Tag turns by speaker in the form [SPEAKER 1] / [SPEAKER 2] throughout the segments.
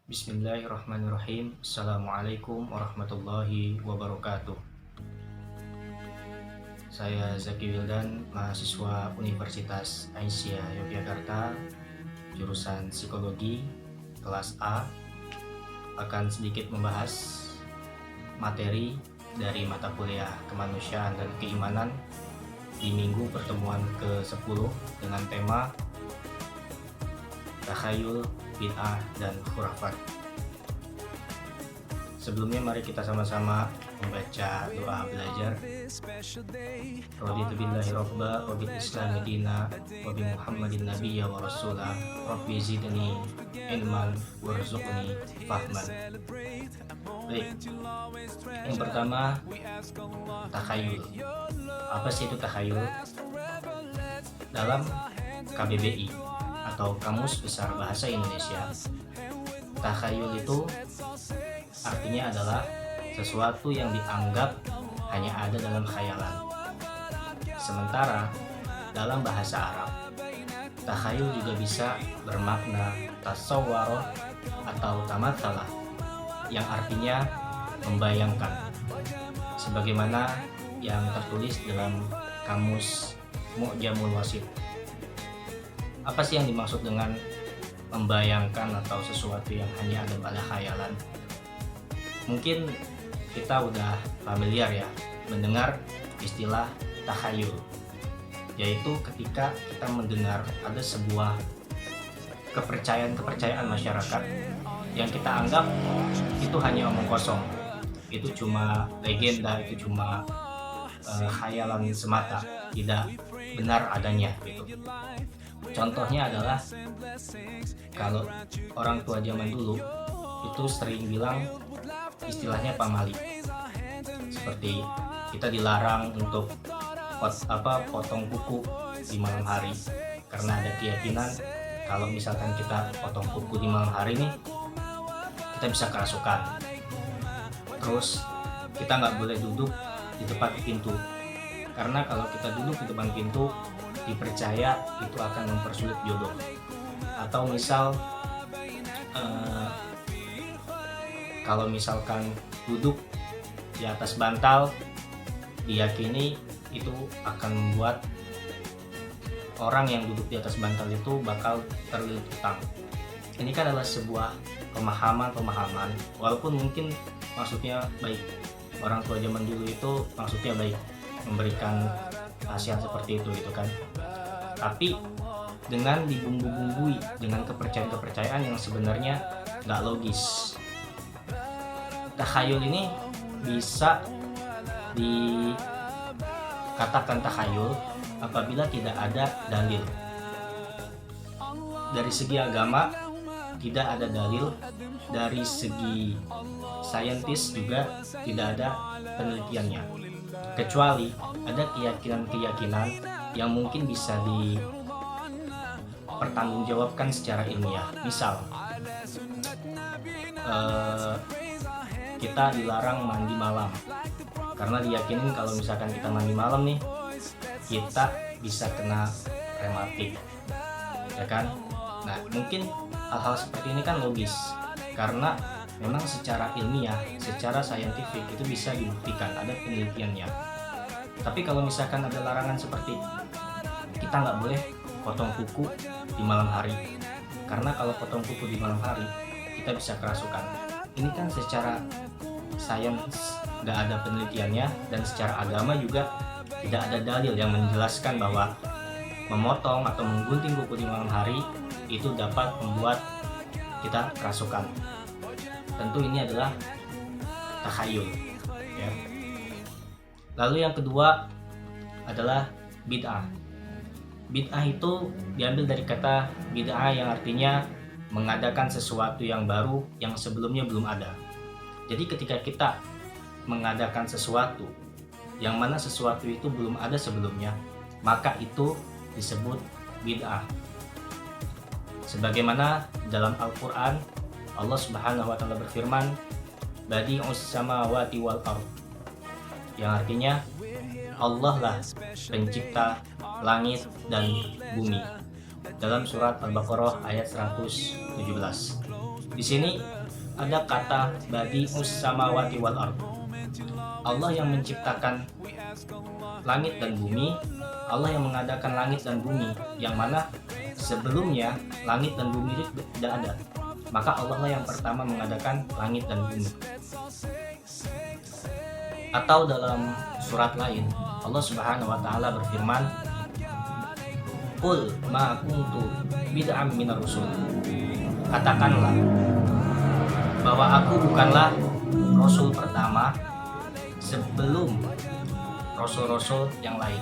[SPEAKER 1] Bismillahirrahmanirrahim. Assalamualaikum warahmatullahi wabarakatuh. Saya Zaki Wildan, mahasiswa Universitas Aisyah Yogyakarta, jurusan Psikologi, kelas A, akan sedikit membahas materi dari mata kuliah Kemanusiaan dan Keimanan di minggu pertemuan ke-10 dengan tema Takhayul, Bid'ah, dan Khurafat. Sebelumnya mari kita sama-sama membaca doa belajar. Raditu billahi rabba wa bil islami dina wa bi Muhammadin nabiyya wa rasulah rabbi zidni ilman warzuqni fahman. Baik, yang pertama, takhayul. Apa sih itu takhayul? Dalam KBBI atau Kamus Besar Bahasa Indonesia, takhayul itu artinya adalah sesuatu yang dianggap hanya ada dalam khayalan. Sementara dalam bahasa Arab, takhayul juga bisa bermakna tasawwaroh atau tamatsalah, yang artinya membayangkan, sebagaimana yang tertulis dalam Kamus Mu'jamul Wasit. Apa sih yang dimaksud dengan membayangkan atau sesuatu yang hanya ada pada khayalan? Mungkin kita udah familiar ya mendengar istilah takhayul, yaitu ketika kita mendengar ada sebuah kepercayaan masyarakat yang kita anggap itu hanya omong kosong, itu cuma legenda, itu cuma khayalan semata, tidak benar adanya gitu. Contohnya adalah kalau orang tua zaman dulu itu sering bilang istilahnya pamali, seperti kita dilarang untuk potong kuku di malam hari karena ada keyakinan kalau misalkan kita potong kuku di malam hari nih kita bisa kerasukan. Terus kita nggak boleh duduk di depan pintu karena kalau kita duduk di depan pintu dipercaya itu akan mempersulit jodoh. Atau misal kalau misalkan duduk di atas bantal, diyakini itu akan membuat orang yang duduk di atas bantal itu bakal terlilit utang. Ini kan adalah sebuah pemahaman, walaupun mungkin maksudnya baik. Orang tua zaman dulu itu maksudnya baik, memberikan nasihat seperti itu gitu kan. Tapi dengan dibumbu-bumbui dengan kepercayaan yang sebenarnya nggak logis. Takhayul ini bisa dikatakan takhayul apabila tidak ada dalil. Dari segi agama tidak ada dalil, dari segi saintis juga tidak ada penelitiannya, kecuali ada keyakinan-keyakinan yang mungkin bisa dipertanggungjawabkan secara ilmiah. Misal kita dilarang mandi malam karena diyakinin kalau misalkan kita mandi malam nih kita bisa kena rematik, ya kan? Nah, mungkin hal-hal seperti ini kan logis karena memang secara ilmiah, secara saintifik itu bisa dibuktikan, ada penelitiannya. Tapi kalau misalkan ada larangan seperti kita nggak boleh potong kuku di malam hari karena kalau potong kuku di malam hari kita bisa kerasukan. Ini kan secara sains nggak ada penelitiannya, dan secara agama juga tidak ada dalil yang menjelaskan bahwa memotong atau menggunting kuku di malam hari itu dapat membuat kita kerasukan. Tentu ini adalah takhayul, ya. Lalu yang kedua adalah bid'ah. Bid'ah itu diambil dari kata bid'ah yang artinya mengadakan sesuatu yang baru yang sebelumnya belum ada. Jadi ketika kita mengadakan sesuatu yang mana sesuatu itu belum ada sebelumnya, maka itu disebut bid'ah. Sebagaimana dalam Al-Quran Allah Subhanahu wa Ta'ala berfirman, Badi'us samawati wal ardh, yang artinya Allah lah pencipta langit dan bumi, dalam surat Al-Baqarah ayat 117. Di sini ada kata badi'us samawati wal ard. Allah yang menciptakan langit dan bumi, Allah yang mengadakan langit dan bumi, yang mana sebelumnya langit dan bumi itu tidak ada. Maka Allah lah yang pertama mengadakan langit dan bumi. Atau dalam surat lain Allah Subhanahu wa taala berfirman, "Qul ma kuntu bid'am minar rusul." Katakanlah bahwa aku bukanlah rasul pertama sebelum rasul-rasul yang lain.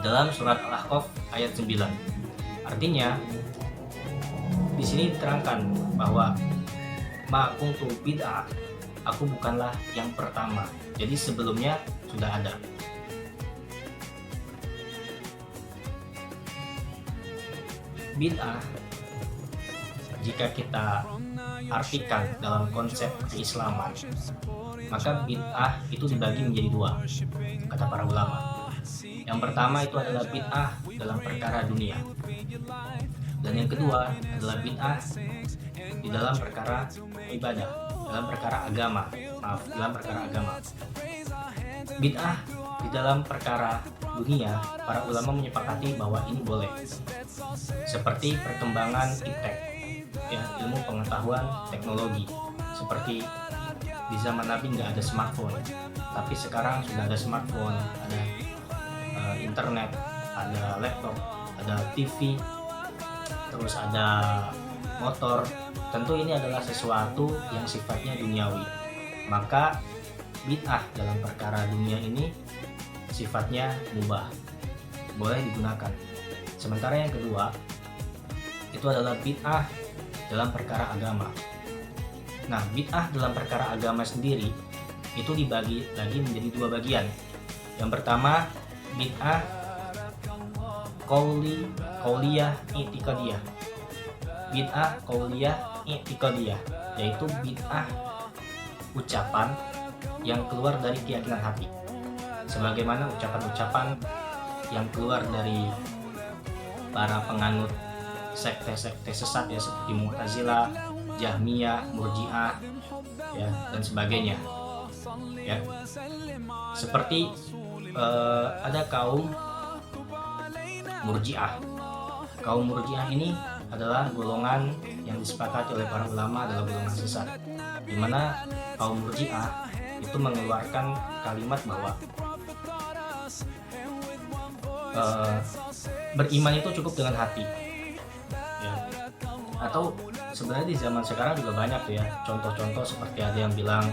[SPEAKER 1] Dalam surat Al-Ahqaf ayat 9. Artinya di sini diterangkan bahwa ma kuntu bid'ah, aku bukanlah yang pertama. Jadi sebelumnya sudah ada. Bid'ah jika kita artikan dalam konsep keislaman, maka bid'ah itu dibagi menjadi dua, kata para ulama. Yang pertama itu adalah bid'ah dalam perkara dunia, dan yang kedua adalah bid'ah di dalam perkara ibadah, dalam perkara agama. Dalam perkara agama. Bid'ah di dalam perkara dunia, para ulama menyepakati bahwa ini boleh. Seperti perkembangan iptek, ya, ilmu pengetahuan teknologi. Seperti di zaman Nabi nggak ada smartphone, tapi sekarang sudah ada smartphone, ada internet, ada laptop, ada TV, terus ada motor. Tentu ini adalah sesuatu yang sifatnya duniawi. Maka bid'ah dalam perkara dunia ini sifatnya mubah, boleh digunakan. Sementara yang kedua itu adalah bid'ah dalam perkara agama. Nah, bid'ah dalam perkara agama sendiri itu dibagi lagi menjadi dua bagian. Yang pertama bid'ah qauliyah i'tiqadiyah. Bid'ah qauliyah i'tiqadiyah yaitu bid'ah ucapan yang keluar dari keyakinan hati, sebagaimana ucapan-ucapan yang keluar dari para penganut sekte-sekte sesat, ya, seperti Mu'tazilah, Jahmiyah, Murji'ah, ya, dan sebagainya, ya. Seperti ada kaum Murji'ah. Kaum Murji'ah ini adalah golongan yang disepakati oleh para ulama adalah golongan sesat, di mana kaum Murji'ah itu mengeluarkan kalimat bahwa beriman itu cukup dengan hati, ya. Atau sebenarnya di zaman sekarang juga banyak tuh, ya, contoh-contoh seperti ada yang bilang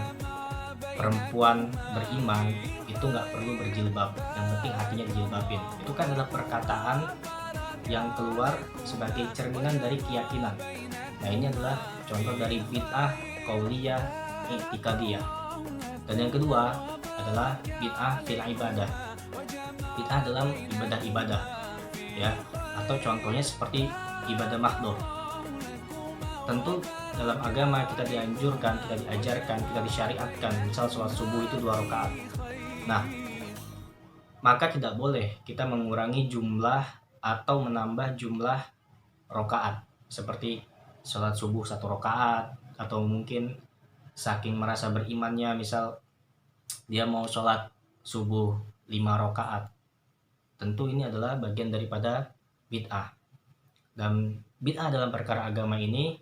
[SPEAKER 1] perempuan beriman itu nggak perlu berjilbab, yang penting hatinya dijilbabin. Itu kan adalah perkataan yang keluar sebagai cerminan dari keyakinan. Nah, ini adalah contoh dari bid'ah qauliyah i'tiqadiyah. Dan yang kedua adalah bid'ah fil ibadah, bid'ah dalam ibadah-ibadah, ya, atau contohnya seperti ibadah makhdhur. Tentu dalam agama kita dianjurkan, kita diajarkan, kita disyariatkan, misal sholat subuh itu 2 rakaat. Nah, maka tidak boleh kita mengurangi jumlah atau menambah jumlah rakaat, seperti sholat subuh 1 rakaat, atau mungkin saking merasa berimannya, misal dia mau sholat subuh 5 rakaat. Tentu ini adalah bagian daripada bid'ah. Dan bid'ah dalam perkara agama ini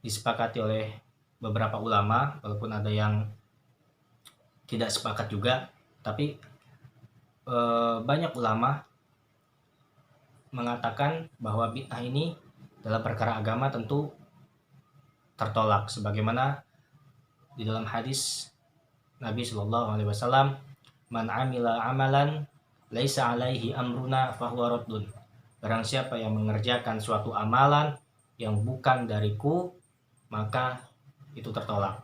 [SPEAKER 1] disepakati oleh beberapa ulama, walaupun ada yang tidak sepakat juga, tapi banyak ulama mengatakan bahwa bid'ah ini dalam perkara agama tentu tertolak, sebagaimana di dalam hadis Nabi Shallallahu Alaihi Wasallam, "Man amila amalan laisa alaihi amruna fahuwa raddun." Barang siapa yang mengerjakan suatu amalan yang bukan dariku, maka itu tertolak.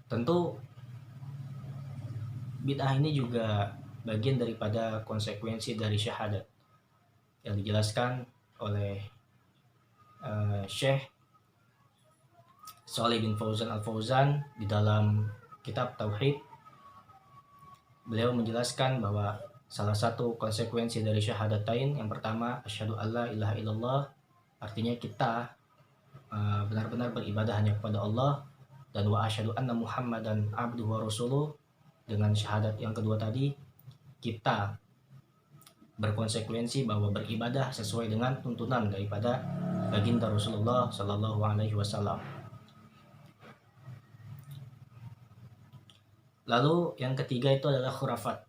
[SPEAKER 1] Tentu bid'ah ini juga bagian daripada konsekuensi dari syahadat yang dijelaskan oleh Syekh Shalih bin Fauzan Al-Fauzan di dalam kitab Tauhid. Beliau menjelaskan bahwa salah satu konsekuensi dari syahadatain yang pertama asyhadu alla ilaha illallah, artinya kita benar-benar beribadah hanya kepada Allah, dan wa asyhadu anna Muhammadan abduhu wa rasuluh. Dengan syahadat yang kedua tadi, kita berkonsekuensi bahwa beribadah sesuai dengan tuntunan daripada baginda Rasulullah Shallallahu Alaihi Wasallam. Lalu yang ketiga itu adalah khurafat.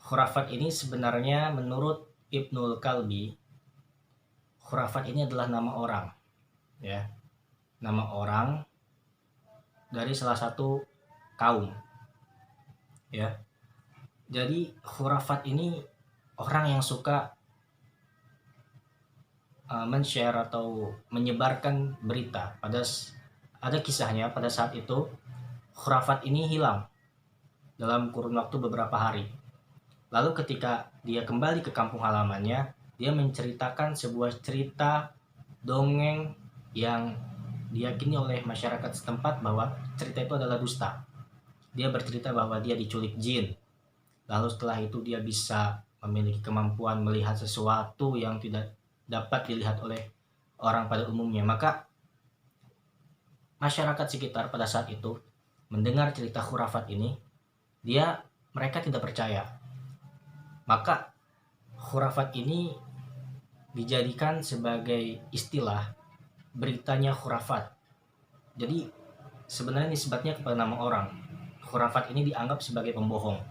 [SPEAKER 1] Khurafat ini sebenarnya menurut Ibnul Kalbi, khurafat ini adalah nama orang, ya, nama orang dari salah satu kaum, ya. Jadi khurafat ini orang yang suka men-share atau menyebarkan berita. Ada kisahnya pada saat itu khurafat ini hilang dalam kurun waktu beberapa hari. Lalu ketika dia kembali ke kampung halamannya, dia menceritakan sebuah cerita dongeng yang diyakini oleh masyarakat setempat bahwa cerita itu adalah dusta. Dia bercerita bahwa dia diculik jin. Lalu setelah itu dia bisa memiliki kemampuan melihat sesuatu yang tidak dapat dilihat oleh orang pada umumnya. Maka masyarakat sekitar pada saat itu mendengar cerita khurafat ini, mereka tidak percaya. Maka khurafat ini dijadikan sebagai istilah, beritanya khurafat. Jadi sebenarnya nisbatnya kepada nama orang. Khurafat ini dianggap sebagai pembohong.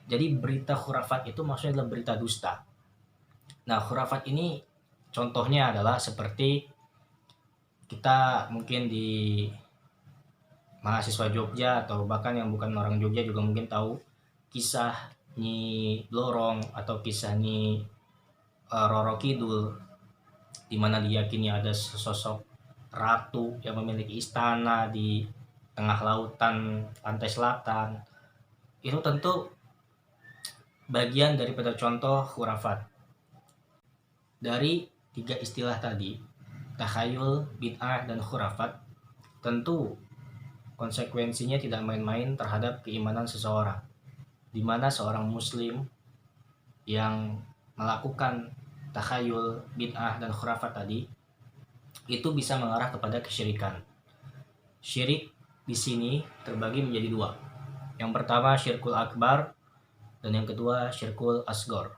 [SPEAKER 1] Jadi berita khurafat itu maksudnya adalah berita dusta. Nah, khurafat ini contohnya adalah seperti kita mungkin di mahasiswa Jogja atau bahkan yang bukan orang Jogja juga mungkin tahu kisah Nyi Blorong atau kisah Nyi Roro Kidul, di mana diyakini ada sosok ratu yang memiliki istana di tengah lautan pantai selatan. Itu tentu bagian daripada contoh khurafat. Dari tiga istilah tadi, takhayul, bid'ah, dan khurafat, tentu konsekuensinya tidak main-main terhadap keimanan seseorang, di mana seorang muslim yang melakukan takhayul, bid'ah, dan khurafat tadi itu bisa mengarah kepada kesyirikan. Syirik di sini terbagi menjadi dua. Yang pertama syirkul akbar, dan yang kedua syirkul asgor.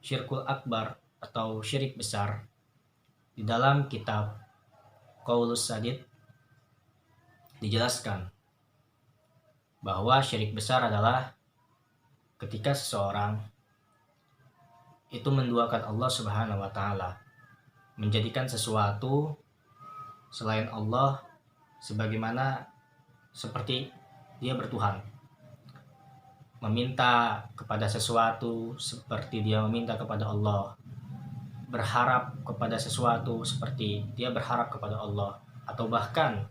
[SPEAKER 1] Syirkul akbar atau syirik besar, di dalam kitab Qaulus Sadid dijelaskan bahwa syirik besar adalah ketika seseorang itu menduakan Allah Subhanahu wa taala, menjadikan sesuatu selain Allah sebagaimana seperti dia bertuhan, meminta kepada sesuatu seperti dia meminta kepada Allah, berharap kepada sesuatu seperti dia berharap kepada Allah, atau bahkan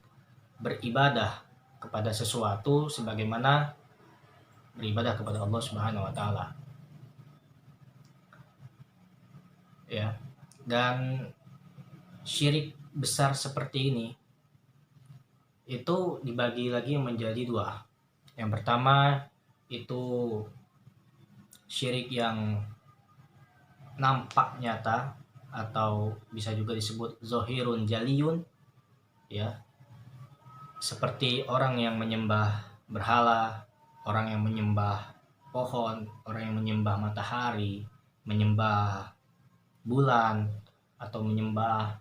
[SPEAKER 1] beribadah kepada sesuatu sebagaimana beribadah kepada Allah Subhanahu wa taala. Ya. Dan syirik besar seperti ini itu dibagi lagi menjadi dua. Yang pertama itu syirik yang nampak nyata atau bisa juga disebut zohirun jaliyun, ya, seperti orang yang menyembah berhala, orang yang menyembah pohon, orang yang menyembah matahari, menyembah bulan, atau menyembah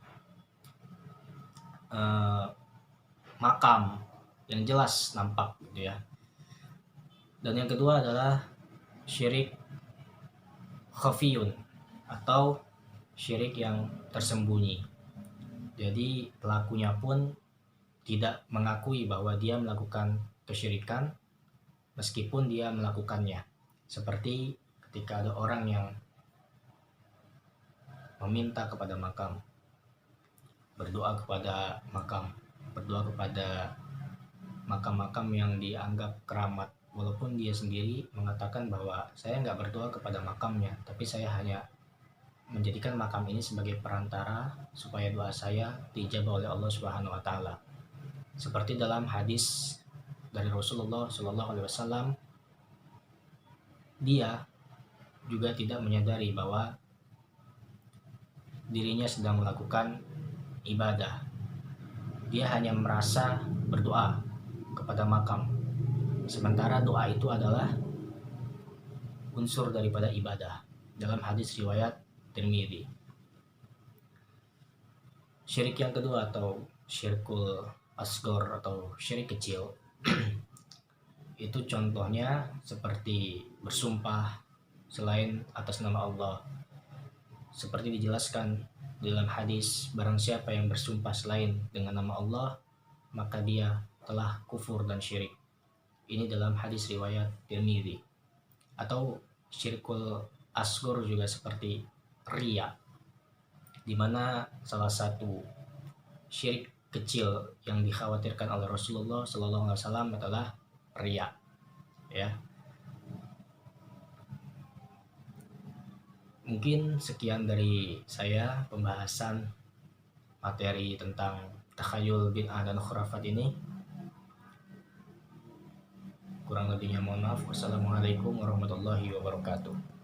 [SPEAKER 1] makam yang jelas nampak gitu ya. Dan yang kedua adalah syirik khafiyun atau syirik yang tersembunyi. Jadi pelakunya pun tidak mengakui bahwa dia melakukan kesyirikan meskipun dia melakukannya. Seperti ketika ada orang yang meminta kepada makam, berdoa kepada makam, berdoa kepada makam-makam yang dianggap keramat, walaupun dia sendiri mengatakan bahwa saya nggak berdoa kepada makamnya, tapi saya hanya menjadikan makam ini sebagai perantara supaya doa saya dijabah oleh Allah Subhanahu wa taala. Seperti dalam hadis dari Rasulullah Shallallahu alaihi wasallam, dia juga tidak menyadari bahwa dirinya sedang melakukan ibadah. Dia hanya merasa berdoa kepada makam, sementara doa itu adalah unsur daripada ibadah dalam hadis riwayat Tirmidzi. Syirik yang kedua atau syirkul asghar atau syirik kecil itu contohnya seperti bersumpah selain atas nama Allah. Seperti dijelaskan dalam hadis, barang siapa yang bersumpah selain dengan nama Allah, maka dia telah kufur dan syirik. Ini dalam hadis riwayat Tirmidzi. Atau syirkul asghar juga seperti riya, di mana salah satu syirik kecil yang dikhawatirkan oleh Rasulullah SAW adalah riya, ya. Mungkin sekian dari saya pembahasan materi tentang takhayul, bid'ah, dan khurafat ini. Kurang lebihnya mohon maaf. Wassalamualaikum warahmatullahi wabarakatuh.